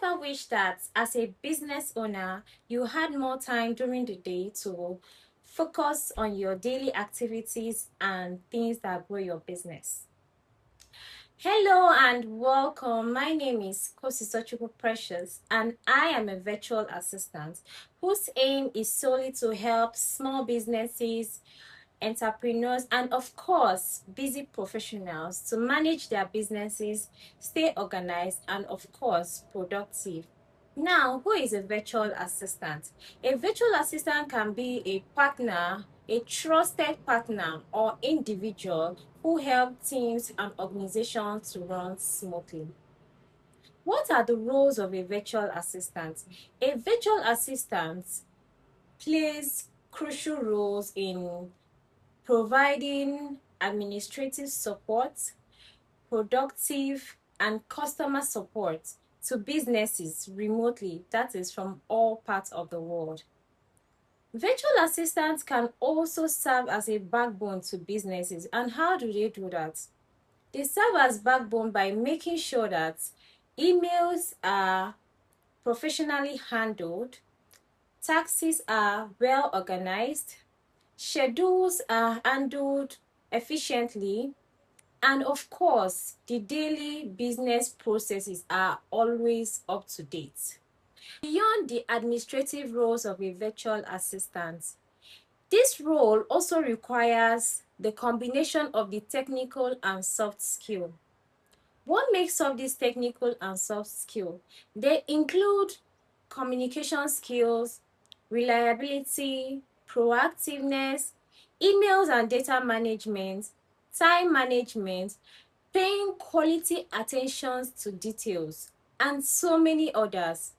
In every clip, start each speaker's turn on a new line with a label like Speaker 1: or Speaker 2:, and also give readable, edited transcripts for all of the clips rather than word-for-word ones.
Speaker 1: ever wish that as a business owner, you had more time during the day to focus on your daily activities and things that grow your business? Hello and welcome. My name is Kosisochukwu Precious, and I am a virtual assistant whose aim is solely to help small businesses, entrepreneurs, and of course, busy professionals to manage their businesses, stay organized, and of course, productive. Now, who is a virtual assistant? A virtual assistant can be a partner, a trusted partner, or individual who help teams and organizations to run smoothly. What are the roles of a virtual assistant? A virtual assistant plays crucial roles in providing administrative support, productive, and customer support to businesses remotely, that is from all parts of the world. Virtual assistants can also serve as a backbone to businesses. And how do they do that? They serve as backbone by making sure that emails are professionally handled, taxes are well organized, schedules are handled efficiently, and of course, the daily business processes are always up to date. Beyond the administrative roles of a virtual assistant, this role also requires the combination of the technical and soft skill. What makes up this technical and soft skill? They include communication skills, reliability, proactiveness, emails and data management, time management, paying quality attention to details, and so many others.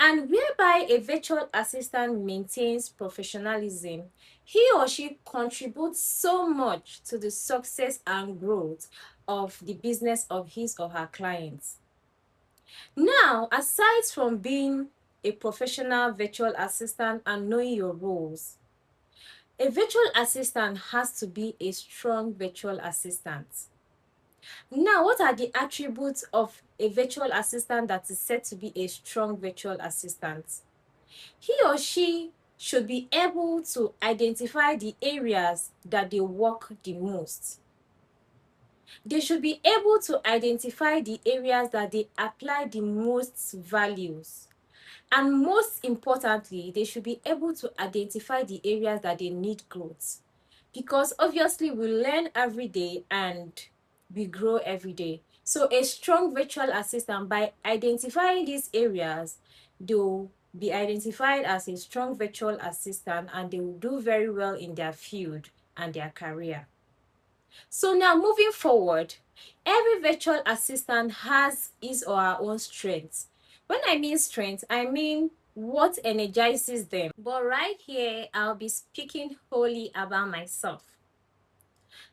Speaker 1: And whereby a virtual assistant maintains professionalism, he or she contributes so much to the success and growth of the business of his or her clients. Now, aside from being a professional virtual assistant and knowing your roles, a virtual assistant has to be a strong virtual assistant. Now, what are the attributes of a virtual assistant that is said to be a strong virtual assistant? He or she should be able to identify the areas that they work the most. They should be able to identify the areas that they apply the most values. And most importantly, they should be able to identify the areas that they need growth. Because obviously we learn every day and we grow every day. So a strong virtual assistant, by identifying these areas, they'll be identified as a strong virtual assistant and they will do very well in their field and their career. So now moving forward, every virtual assistant has his or her own strengths. When I mean strengths, I mean what energizes them. But right here, I'll be speaking wholly about myself.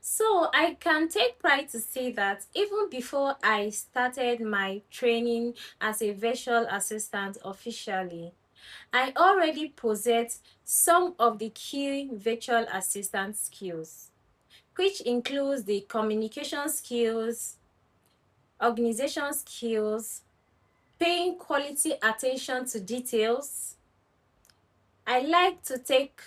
Speaker 1: So I can take pride to say that even before I started my training as a virtual assistant officially, I already possess some of the key virtual assistant skills, which includes the communication skills, organization skills, paying quality attention to details. I like to take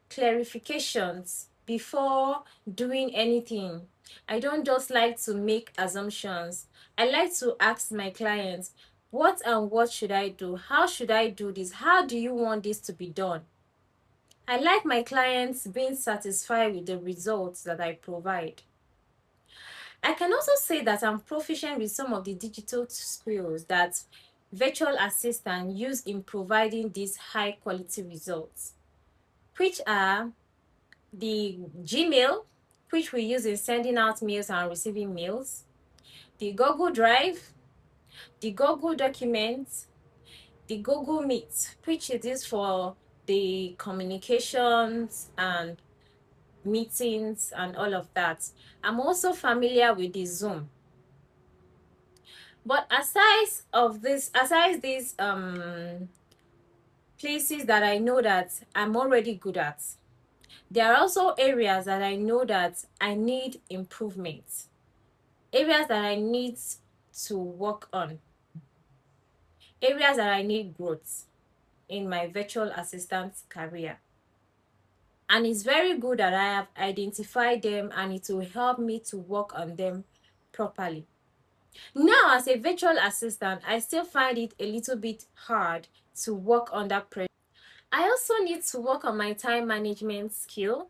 Speaker 1: clarifications before doing anything. I don't just like to make assumptions. I like to ask my clients, what and what should I do? How should I do this? How do you want this to be done? I like my clients being satisfied with the results that I provide. I can also say that I'm proficient with some of the digital skills that virtual assistants use in providing these high quality results, which are the Gmail, which we use in sending out mails and receiving mails, the Google Drive, the Google Documents, the Google Meet, which it is for the communications and meetings and all of that. I'm also familiar with the Zoom. But aside these places that I know that I'm already good at, there are also areas that I know that I need improvement, areas that I need to work on, areas that I need growth in my virtual assistant career. And it's very good that I have identified them, and it will help me to work on them properly. Now, as a virtual assistant, I still find it a little bit hard to work under pressure. I also need to work on my time management skill.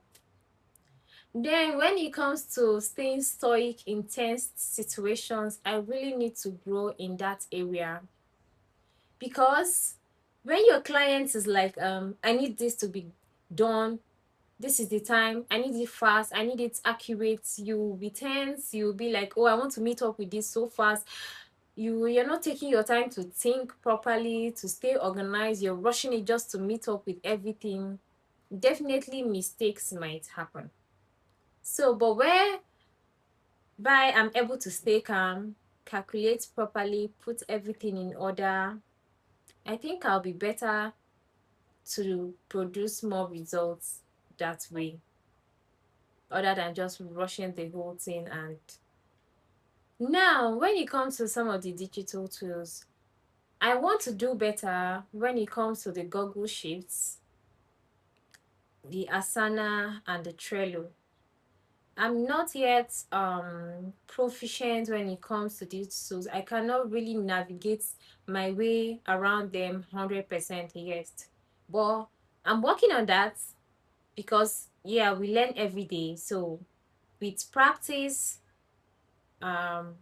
Speaker 1: Then when it comes to staying stoic in tense situations, I really need to grow in that area. Because when your client is like, I need this to be done, this is the time, I need it fast, I need it accurate, you'll be tense, you'll be like, oh, I want to meet up with this so fast. You're not taking your time to think properly, to stay organized, you're rushing it just to meet up with everything. Definitely mistakes might happen. So, but whereby I'm able to stay calm, calculate properly, put everything in order, I think I'll be better to produce more results that way, other than just rushing the whole thing. And now, when it comes to some of the digital tools, I want to do better when it comes to the Google Sheets, the Asana, and the Trello. I'm not yet proficient when it comes to these tools. I cannot really navigate my way around them 100% yet. But I'm working on that, because yeah, we learn every day. So with practice,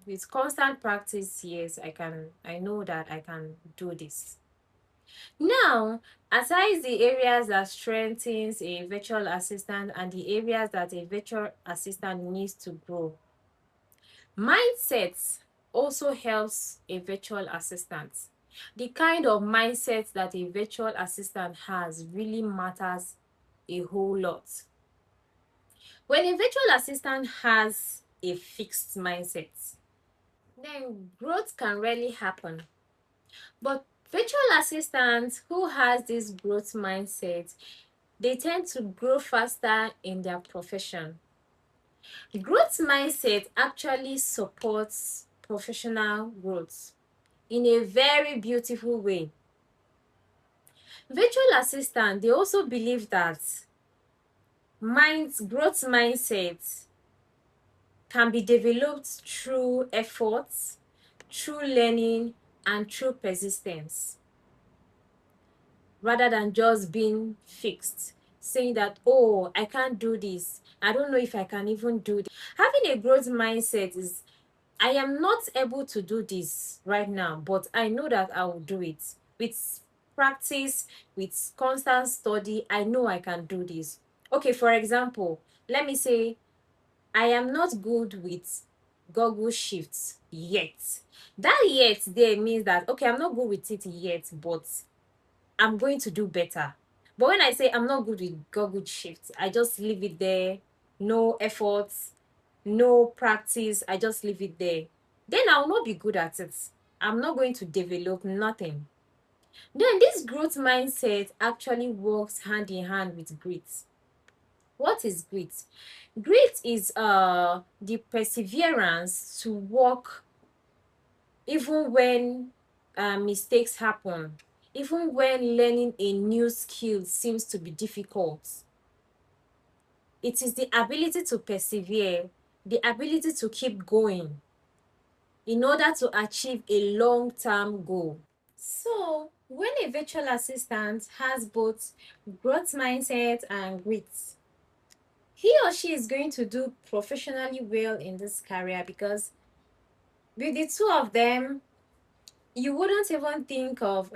Speaker 1: with constant practice, yes, I know that I can do this. Now, aside the areas that strengthens a virtual assistant and the areas that a virtual assistant needs to grow, mindset also helps a virtual assistant. The kind of mindset that a virtual assistant has really matters a whole lot. When a virtual assistant has a fixed mindset, then growth can really happen. But virtual assistants who has this growth mindset, they tend to grow faster in their profession. Growth mindset actually supports professional growth in a very beautiful way. Virtual assistants, they also believe that growth mindset can be developed through efforts, through learning, and through persistence, rather than just being fixed, saying that, oh, I can't do this, I don't know if I can even do this. Having a growth mindset is, I am not able to do this right now, but I know that I will do it. With practice, with constant study, I know I can do this. Okay, for example, let me say I am not good with Google Shifts yet. That yet there means that, okay, I'm not good with it yet, but I'm going to do better. But when I say I'm not good with Google Shifts, I just leave it there. No efforts, no practice. I just leave it there. Then I'll not be good at it. I'm not going to develop nothing. Then this growth mindset actually works hand in hand with grit. What is grit? Grit is the perseverance to work even when mistakes happen, even when learning a new skill seems to be difficult. It is the ability to persevere, the ability to keep going in order to achieve a long-term goal. So, when a virtual assistant has both growth mindset and grit, he or she is going to do professionally well in this career, because with the two of them, you wouldn't even think of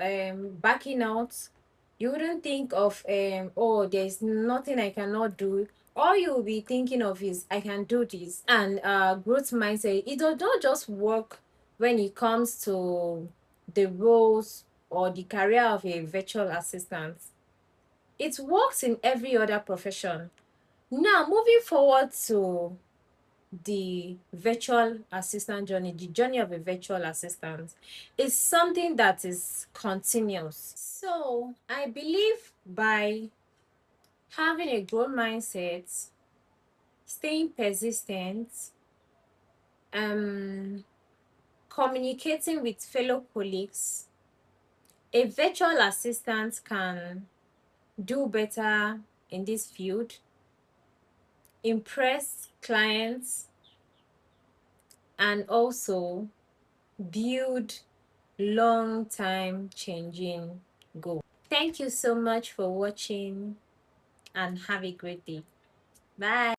Speaker 1: backing out. You wouldn't think of oh, there's nothing I cannot do. All you'll be thinking of is, I can do this. And growth mindset, it does not just work when it comes to the roles or the career of a virtual assistant. It works in every other profession. Now, moving forward to the virtual assistant journey, the journey of a virtual assistant is something that is continuous. So I believe by having a growth mindset, staying persistent, communicating with fellow colleagues, A virtual assistant can do better in this field, impress clients, and also build long-time changing goals. Thank you so much for watching and have a great day. Bye.